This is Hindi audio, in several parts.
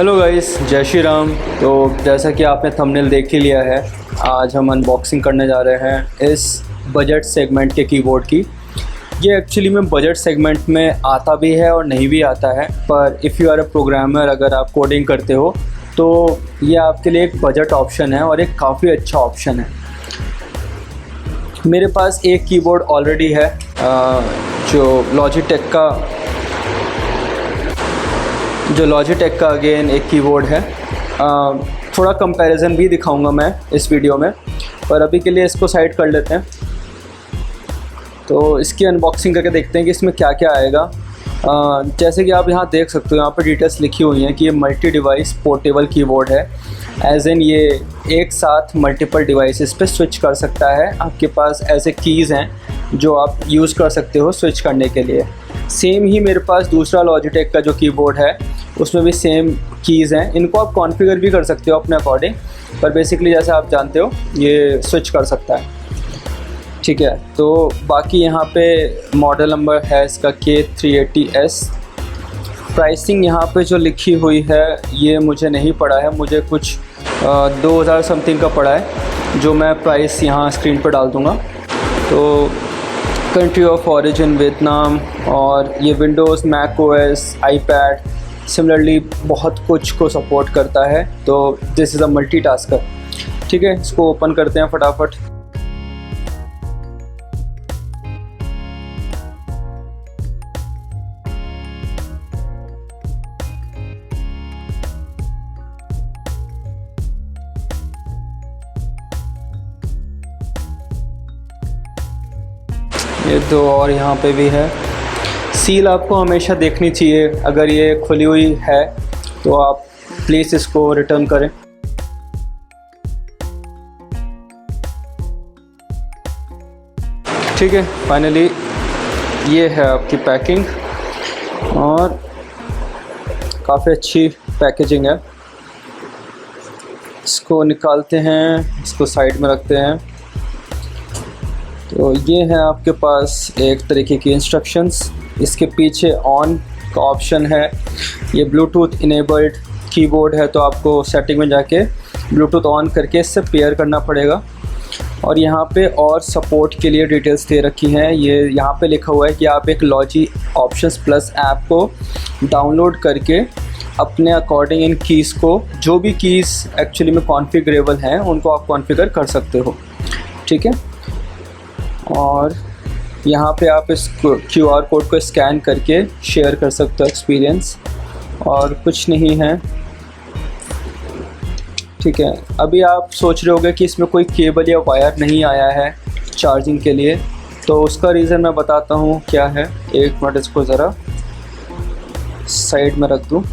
हेलो गाइस, जय श्री राम। तो जैसा कि आपने थंबनेल देख ही लिया है, आज हम अनबॉक्सिंग करने जा रहे हैं इस बजट सेगमेंट के कीबोर्ड की। ये एक्चुअली में बजट सेगमेंट में आता भी है और नहीं भी आता है, पर if you are a programmer, अगर आप कोडिंग करते हो तो ये आपके लिए एक बजट ऑप्शन है और एक काफ़ी अच्छा ऑप्शन है। मेरे पास एक कीबोर्ड ऑलरेडी है जो लॉजिटेक का अगेन एक कीबोर्ड है। थोड़ा कंपैरिजन भी दिखाऊंगा मैं इस वीडियो में, पर अभी के लिए इसको साइड कर लेते हैं। तो इसकी अनबॉक्सिंग करके देखते हैं कि इसमें क्या क्या आएगा। जैसे कि आप यहाँ देख सकते हो, यहाँ पर डिटेल्स लिखी हुई हैं कि ये मल्टी डिवाइस पोर्टेबल कीबोर्ड है। एज इन ये एक साथ मल्टीपल डिवाइसेस पे स्विच कर सकता है। आपके पास ऐसे कीज़ हैं जो आप यूज़ कर सकते हो स्विच करने के लिए। सेम ही मेरे पास दूसरा लॉजिटेक का जो कीबोर्ड है उसमें भी सेम कीज़ हैं। इनको आप कॉन्फ़िगर भी कर सकते हो अपने अकॉर्डिंग, पर बेसिकली जैसे आप जानते हो ये स्विच कर सकता है। ठीक है, तो बाकी यहाँ पे मॉडल नंबर है इसका K380S। प्राइसिंग यहाँ पे जो लिखी हुई है ये मुझे नहीं पड़ा है, मुझे कुछ 2000 समथिंग का पड़ा है, जो मैं प्राइस यहाँ स्क्रीन पर डाल दूँगा। तो कंट्री ऑफ ओरिजिन वियतनाम, और ये Windows, Mac OS, iPad similarly बहुत कुछ को सपोर्ट करता है। तो दिस इज़ अ मल्टीटास्कर। ठीक है, इसको ओपन करते हैं फटाफट। ये दो और यहाँ पे भी है। सील आपको हमेशा देखनी चाहिए, अगर ये खुली हुई है तो आप प्लीज़ इसको रिटर्न करें। ठीक है, फाइनली ये है आपकी पैकिंग, और काफ़ी अच्छी पैकेजिंग है। इसको निकालते हैं, इसको साइड में रखते हैं। तो ये है आपके पास एक तरीके की इंस्ट्रक्शंस। इसके पीछे ऑन का ऑप्शन है। ये ब्लूटूथ इनेबल्ड कीबोर्ड है, तो आपको सेटिंग में जाके ब्लूटूथ ऑन करके इससे पेयर करना पड़ेगा। और यहाँ पे और सपोर्ट के लिए डिटेल्स दे रखी हैं। ये यहाँ पे लिखा हुआ है कि आप एक लॉजी ऑप्शंस प्लस ऐप को डाउनलोड करके अपने अकॉर्डिंग इन कीज़ को, जो भी कीज़ एक्चुअली में कॉन्फ़िगरेबल हैं, उनको आप कॉन्फ़िगर कर सकते हो। ठीक है, और यहाँ पे आप इस QR कोड को स्कैन करके शेयर कर सकते हो एक्सपीरियंस, और कुछ नहीं है। ठीक है, अभी आप सोच रहे होगे कि इसमें कोई केबल या वायर नहीं आया है चार्जिंग के लिए, तो उसका रीज़न मैं बताता हूँ क्या है। एक मिनट, इसको ज़रा साइड में रख दूँ।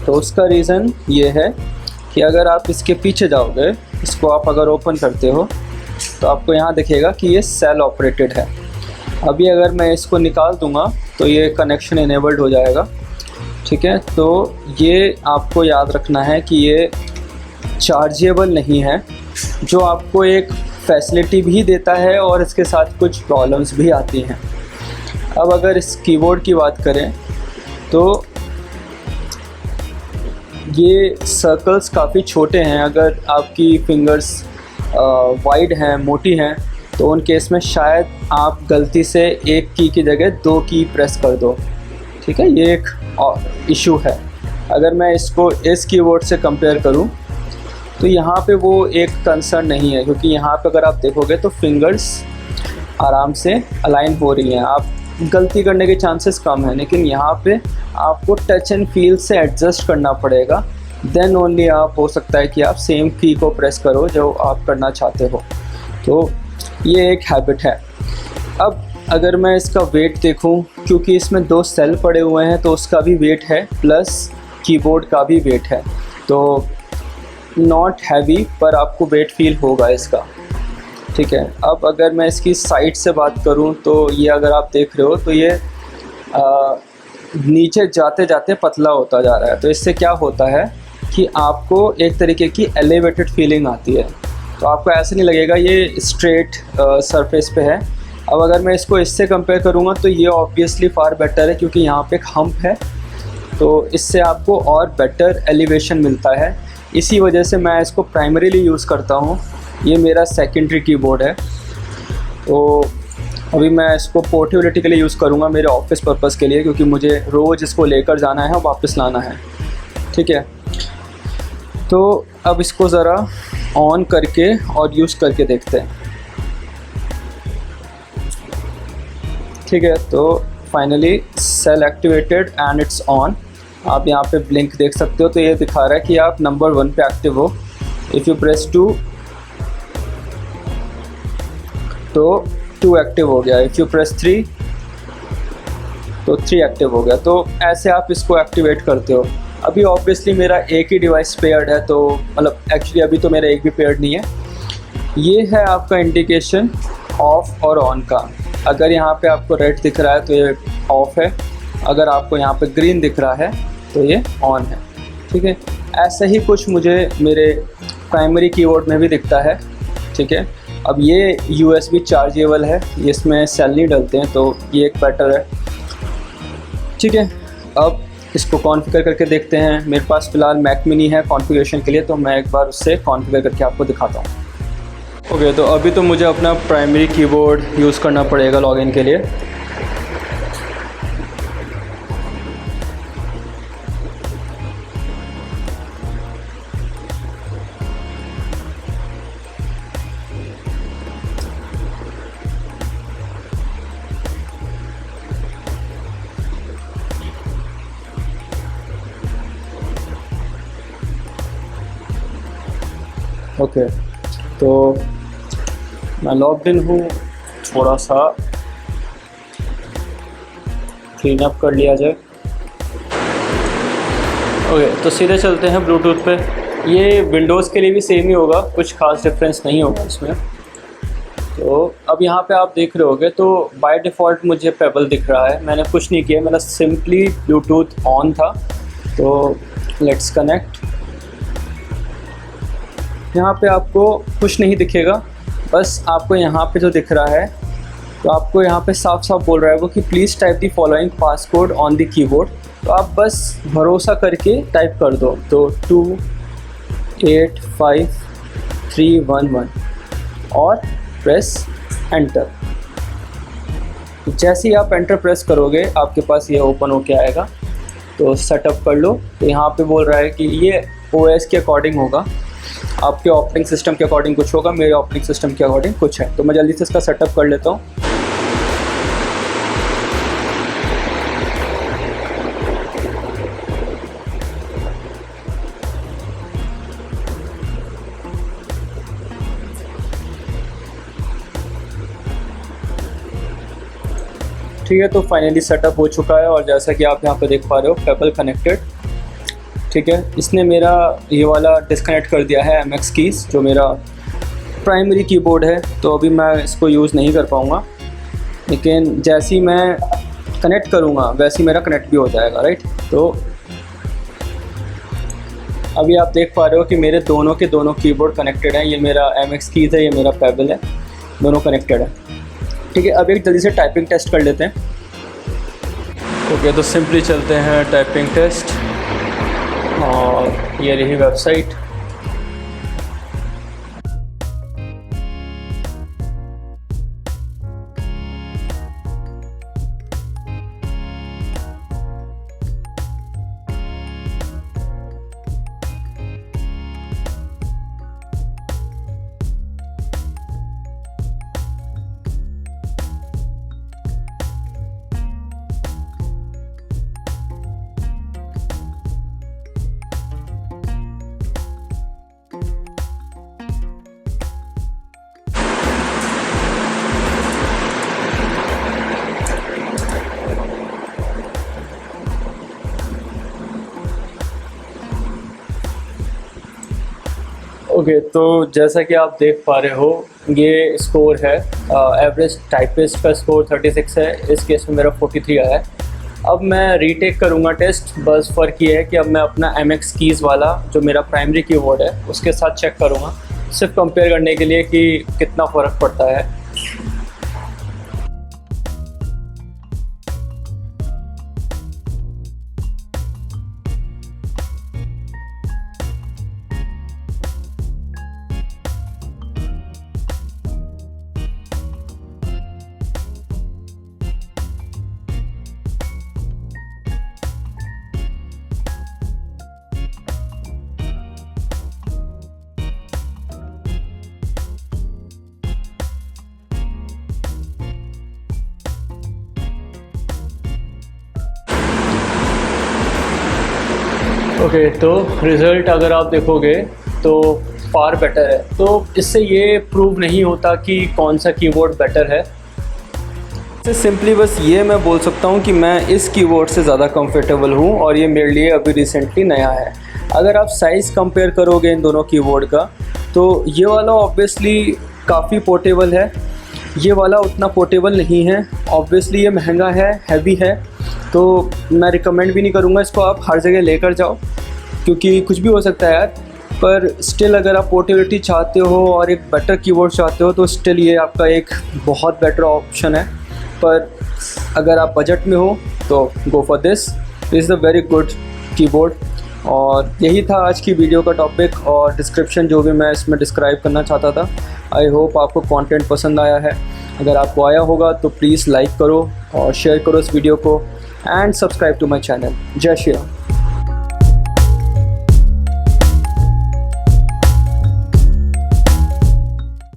तो उसका रीज़न ये है कि अगर आप इसके पीछे जाओगे, इसको आप अगर ओपन करते हो तो आपको यहाँ दिखेगा कि ये सेल ऑपरेटेड है। अभी अगर मैं इसको निकाल दूँगा तो ये कनेक्शन इनेबल्ड हो जाएगा। ठीक है, तो ये आपको याद रखना है कि ये चार्जेबल नहीं है, जो आपको एक फैसिलिटी भी देता है और इसके साथ कुछ प्रॉब्लम्स भी आती हैं। अब अगर इस कीबोर्ड की बात करें तो ये सर्कल्स काफ़ी छोटे हैं। अगर आपकी फिंगर्स वाइड हैं, मोटी हैं, तो उन केस में शायद आप गलती से एक की जगह दो की प्रेस कर दो। ठीक है, ये एक इशू है। अगर मैं इसको इस कीबोर्ड से कंपेयर करूं तो यहाँ पे वो एक कंसर्न नहीं है, क्योंकि यहाँ पे अगर आप देखोगे तो फिंगर्स आराम से अलाइन हो रही हैं, आप गलती करने के चांसेस कम हैं। लेकिन यहाँ पे आपको टच एंड फील से एडजस्ट करना पड़ेगा, देन ओनली आप हो सकता है कि आप सेम की को प्रेस करो जो आप करना चाहते हो। तो ये एक हैबिट है। अब अगर मैं इसका वेट देखूं, क्योंकि इसमें दो सेल पड़े हुए हैं तो उसका भी वेट है, प्लस कीबोर्ड का भी वेट है। तो नॉट हैवी, पर आपको वेट फील होगा इसका। ठीक है, अब अगर मैं इसकी साइड से बात करूं तो ये अगर आप देख रहे हो तो ये नीचे जाते जाते पतला होता जा रहा है। तो इससे क्या होता है कि आपको एक तरीके की एलिवेटेड फीलिंग आती है, तो आपको ऐसे नहीं लगेगा ये स्ट्रेट सरफेस पे है। अब अगर मैं इसको इससे कंपेयर करूँगा तो ये ऑब्वियसली फार बेटर है, क्योंकि यहाँ पे एक हम्प है तो इससे आपको और बेटर एलिवेशन मिलता है। इसी वजह से मैं इसको प्राइमरीली यूज़ करता हूँ। ये मेरा सेकेंडरी कीबोर्ड है। तो अभी मैं इसको पोर्टेबिलिटी के लिए यूज़ करूँगा, मेरे ऑफिस पर्पज़ के लिए, क्योंकि मुझे रोज़ इसको लेकर जाना है और वापस लाना है। ठीक है, तो अब इसको ज़रा ऑन करके और यूज़ करके देखते हैं। ठीक है, तो finally sale activated and it's on. आप यहाँ पे ब्लिंक देख सकते हो, तो ये दिखा रहा है कि आप नंबर 1 पे एक्टिव हो। इफ़ यू प्रेस 2 तो 2 एक्टिव हो गया, इफ़ यू प्रेस 3 तो 3 एक्टिव हो गया। तो ऐसे आप इसको एक्टिवेट करते हो। अभी ऑब्वियसली मेरा एक ही डिवाइस पेयर्ड है, तो मतलब एक्चुअली अभी तो मेरा एक भी पेयर्ड नहीं है। ये है आपका इंडिकेशन ऑफ और ऑन का। अगर यहाँ पे आपको रेड दिख रहा है तो ये ऑफ है, अगर आपको यहाँ पे ग्रीन दिख रहा है तो ये ऑन है। ठीक है, ऐसा ही कुछ मुझे मेरे प्राइमरी कीबोर्ड में भी दिखता है। ठीक है, अब ये USB चार्जेबल है, इसमें सेल नहीं डलते हैं, तो ये एक बेटर है। ठीक है, अब इसको कॉन्फ़िगर करके देखते हैं। मेरे पास फ़िलहाल मैक मिनी है कॉन्फ़िगरेशन के लिए, तो मैं एक बार उससे कॉन्फ़िगर करके आपको दिखाता हूँ। ओके, तो अभी तो मुझे अपना प्राइमरी कीबोर्ड यूज़ करना पड़ेगा लॉगिन के लिए। ओके, तो मैं लॉग्ड इन हूँ, थोड़ा सा क्लीन अप कर लिया जाए। ओके, तो सीधे चलते हैं ब्लूटूथ पे। ये विंडोज़ के लिए भी सेम ही होगा, कुछ खास डिफरेंस नहीं होगा इसमें। तो अब यहाँ पे आप देख रहे होगे, तो बाय डिफ़ॉल्ट मुझे पेबल दिख रहा है। मैंने कुछ नहीं किया, मेरा सिंपली ब्लूटूथ ऑन था। तो लेट्स कनेक्ट। यहाँ पे आपको कुछ नहीं दिखेगा, बस आपको यहाँ पे जो दिख रहा है, तो आपको यहाँ पे साफ साफ बोल रहा है वो कि please type the following passcode on the keyboard. तो आप बस भरोसा करके टाइप कर दो, तो 285311 और प्रेस एंटर। जैसे ही आप एंटर प्रेस करोगे आपके पास ये ओपन होके आएगा। तो सेटअप कर लो। तो यहाँ पे बोल रहा है कि ये OS के अकॉर्डिंग होगा, आपके ऑपरेटिंग सिस्टम के अकॉर्डिंग कुछ होगा, मेरे ऑपरेटिंग सिस्टम के अकॉर्डिंग कुछ है। तो मैं जल्दी से इसका सेटअप कर लेता हूँ। ठीक है, तो फाइनली सेटअप हो चुका है और जैसा कि आप यहाँ पे देख पा रहे हो, पेबल कनेक्टेड। ठीक है, इसने मेरा ये वाला डिस्कनेक्ट कर दिया है MX कीज़, जो मेरा प्राइमरी कीबोर्ड है। तो अभी मैं इसको यूज़ नहीं कर पाऊँगा, लेकिन जैसे ही मैं कनेक्ट करूँगा वैसे ही मेरा कनेक्ट भी हो जाएगा, राइट। तो अभी आप देख पा रहे हो कि मेरे दोनों के दोनों कीबोर्ड कनेक्टेड हैं। ये मेरा MX कीज़ है, ये मेरा पेबल है, दोनों कनेक्टेड है। ठीक है, अब एक जल्दी से टाइपिंग टेस्ट कर लेते हैं। ओके, तो सिंपली चलते हैं टाइपिंग टेस्ट, और ये रही वेबसाइट। ओके, तो जैसा कि आप देख पा रहे हो, ये स्कोर है, एवरेज टाइपिस्ट का स्कोर 36 है। इस केस में मेरा 43 आया है। अब मैं रीटेक करूँगा टेस्ट। बस फ़र्क ये है कि अब मैं अपना MX कीज़ वाला जो मेरा प्राइमरी कीबोर्ड है उसके साथ चेक करूँगा, सिर्फ कंपेयर करने के लिए कि कितना फ़र्क पड़ता है। ओके, तो रिज़ल्ट अगर आप देखोगे तो फार बेटर है। तो इससे ये प्रूव नहीं होता कि कौन सा कीबोर्ड बेटर है। इससे सिंपली बस ये मैं बोल सकता हूँ कि मैं इस कीबोर्ड से ज़्यादा कंफर्टेबल हूँ और ये मेरे लिए अभी रिसेंटली नया है। अगर आप साइज़ कंपेयर करोगे इन दोनों कीबोर्ड का तो ये वाला ऑब्वियसली काफ़ी पोर्टेबल है, ये वाला उतना पोर्टेबल नहीं है। ऑब्वियसली ये महंगा है, हैवी है, तो मैं रिकमेंड भी नहीं करूँगा इसको आप हर जगह लेकर जाओ, क्योंकि कुछ भी हो सकता है यार। पर स्टिल अगर आप पोर्टेबिलिटी चाहते हो और एक बेटर कीबोर्ड चाहते हो तो स्टिल ये आपका एक बहुत बेटर ऑप्शन है। पर अगर आप बजट में हो तो go for this is the very good keyboard. और यही था आज की वीडियो का टॉपिक और डिस्क्रिप्शन जो भी मैं इसमें डिस्क्राइब करना चाहता था। आई होप आपको कंटेंट पसंद आया है। अगर आपको आया होगा तो प्लीज़ लाइक करो और शेयर करो इस वीडियो को and subscribe to my channel. जय श्री राम।